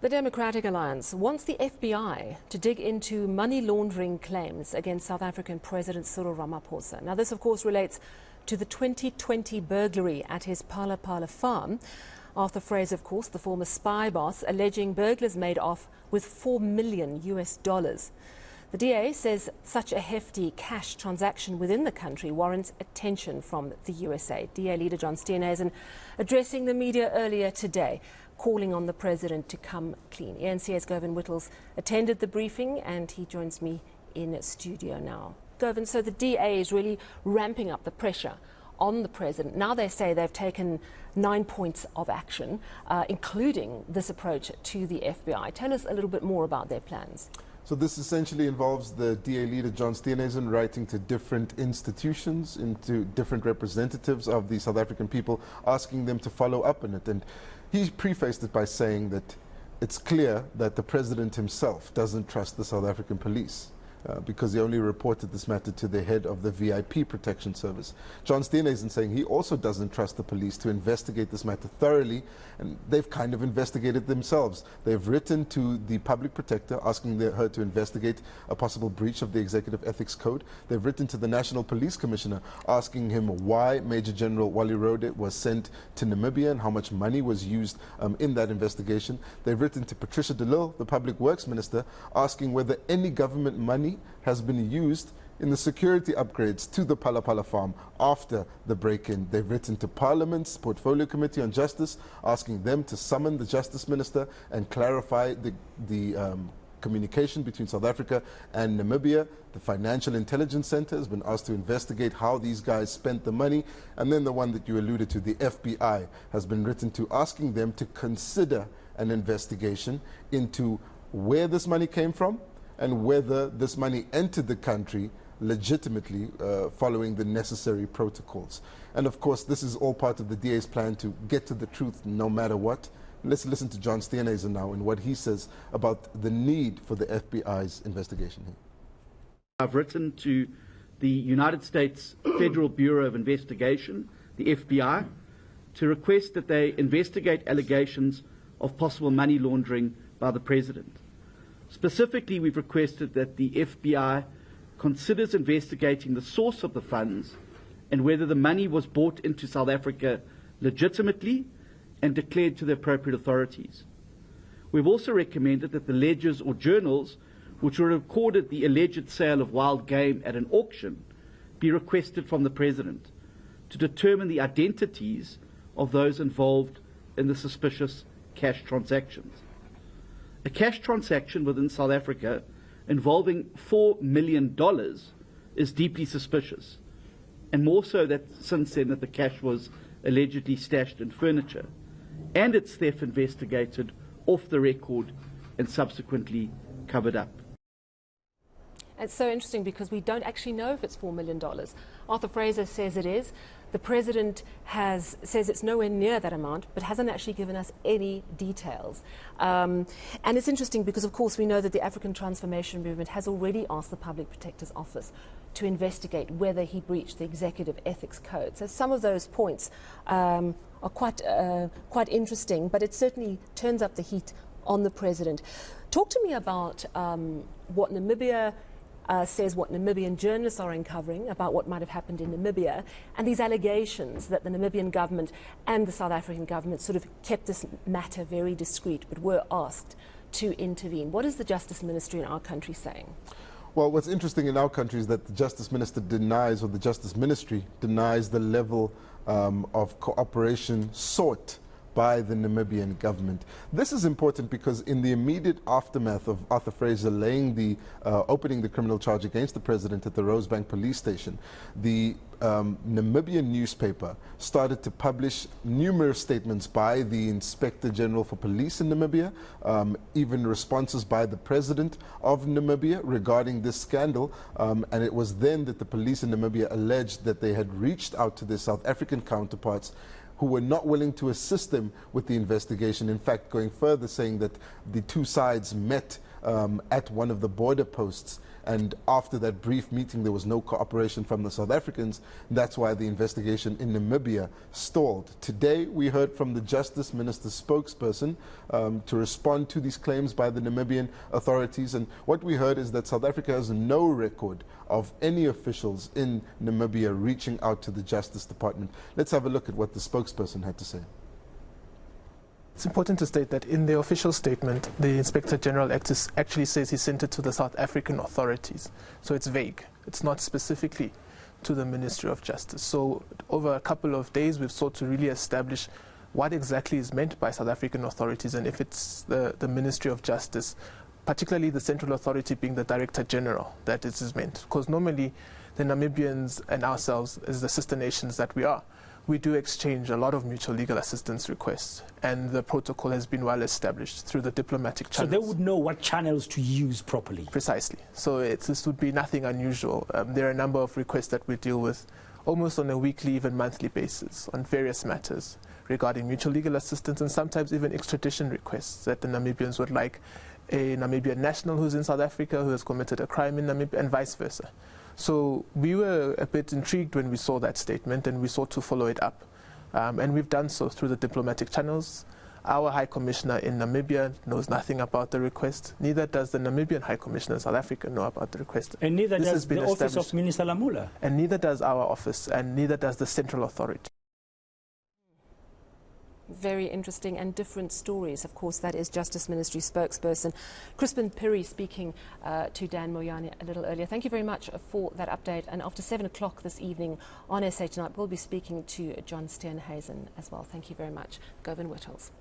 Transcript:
The Democratic Alliance wants the FBI to dig into money laundering claims against South African President Cyril Ramaphosa. Now, this, of course, relates to the 2020 burglary at his Ramaphosa Farm. Arthur Fraser, of course, the former spy boss, alleging burglars made off with $4 million. The DA says such a hefty cash transaction within the country warrants attention from the USA. DA leader John Steenhuisen addressing the media earlier today, calling on the president to come clean. eNCA's Govan Whittles attended the briefing and he joins me in studio now. Govan, so the DA is really ramping up the pressure on the president. Now they say they've taken 9 points of action, including this approach to the FBI. Tell us a little bit more about their plans. So this essentially involves the DA leader John Steenhuisen writing to different institutions, into different representatives of the South African people, asking them to follow up on it. And he prefaced it by saying that it's clear that the president himself doesn't trust the South African police. Because he only reported this matter to the head of the VIP protection service. John Steenhuisen saying he also doesn't trust the police to investigate this matter thoroughly, and they've kind of investigated themselves. They've written to the public protector asking her to investigate a possible breach of the executive ethics code. They've written to the National Police Commissioner asking him why Major General Wally Rode was sent to Namibia and how much money was used in that investigation. They've written to Patricia de Lille, the Public Works Minister, asking whether any government money has been used in the security upgrades to the Ramaphosa Farm after the break-in. They've written to Parliament's Portfolio Committee on Justice, asking them to summon the Justice Minister and clarify the communication between South Africa and Namibia. The Financial Intelligence Center has been asked to investigate how these guys spent the money. And then the one that you alluded to, the FBI, has been written to asking them to consider an investigation into where this money came from and whether this money entered the country legitimately following the necessary protocols. And of course, this is all part of the DA's plan to get to the truth no matter what. Let's listen to John Steenhuisen now and what he says about the need for the FBI's investigation here. I've written to the United States Federal Bureau of Investigation, the FBI, to request that they investigate allegations of possible money laundering by the president. Specifically, we've requested that the FBI considers investigating the source of the funds and whether the money was brought into South Africa legitimately and declared to the appropriate authorities. We've also recommended that the ledgers or journals which recorded the alleged sale of wild game at an auction be requested from the president to determine the identities of those involved in the suspicious cash transactions. A cash transaction within South Africa involving $4 million is deeply suspicious, and more so that since then that the cash was allegedly stashed in furniture, and its theft investigated off the record and subsequently covered up. It's so interesting because we don't actually know if it's $4 million. Arthur Fraser says it is. The president says it's nowhere near that amount, but hasn't actually given us any details. And it's interesting because, of course, we know that the African Transformation Movement has already asked the Public Protector's Office to investigate whether he breached the Executive Ethics Code. So some of those points are quite interesting, but it certainly turns up the heat on the president. Talk to me about what Namibia says, what Namibian journalists are uncovering about what might have happened in Namibia, and these allegations that the Namibian government and the South African government sort of kept this matter very discreet but were asked to intervene. What is the Justice Ministry in our country saying? Well, what's interesting in our country is that the Justice Minister denies, or the Justice Ministry denies, the level of cooperation sought by the Namibian government. This is important because in the immediate aftermath of Arthur Fraser opening the criminal charge against the president at the Rosebank police station, the Namibian newspaper started to publish numerous statements by the Inspector General for Police in Namibia, even responses by the president of Namibia regarding this scandal, and it was then that the police in Namibia alleged that they had reached out to their South African counterparts who were not willing to assist them with the investigation. In fact, going further, saying that the two sides met at one of the border posts And after that brief meeting, there was no cooperation from the South Africans. That's why the investigation in Namibia stalled. Today, we heard from the Justice Minister's spokesperson to respond to these claims by the Namibian authorities. And what we heard is that South Africa has no record of any officials in Namibia reaching out to the Justice Department. Let's have a look at what the spokesperson had to say. It's important to state that in the official statement, the Inspector General actually says he sent it to the South African authorities. So it's vague. It's not specifically to the Ministry of Justice. So over a couple of days, we've sought to really establish what exactly is meant by South African authorities and if it's the Ministry of Justice, particularly the central authority being the Director General, that it is meant. Because normally the Namibians and ourselves, as the sister nations that we are, we do exchange a lot of mutual legal assistance requests, and the protocol has been well established through the diplomatic channels. So they would know what channels to use properly. Precisely. So this would be nothing unusual. There are a number of requests that we deal with almost on a weekly, even monthly basis on various matters regarding mutual legal assistance and sometimes even extradition requests that the Namibians would like a Namibian national who's in South Africa who has committed a crime in Namibia and vice versa. So we were a bit intrigued when we saw that statement and we sought to follow it up. And we've done so through the diplomatic channels. Our High Commissioner in Namibia knows nothing about the request. Neither does the Namibian High Commissioner in South Africa know about the request. And neither does the office of Minister Lamula. And neither does our office, and neither does the central authority. Very interesting and different stories. Of course, that is Justice Ministry spokesperson Crispin Piri speaking to Dan Moyane a little earlier. Thank you very much for that update. And after 7 o'clock this evening on SA Tonight, we'll be speaking to John Steenhuisen as well. Thank you very much, Govan Whittles.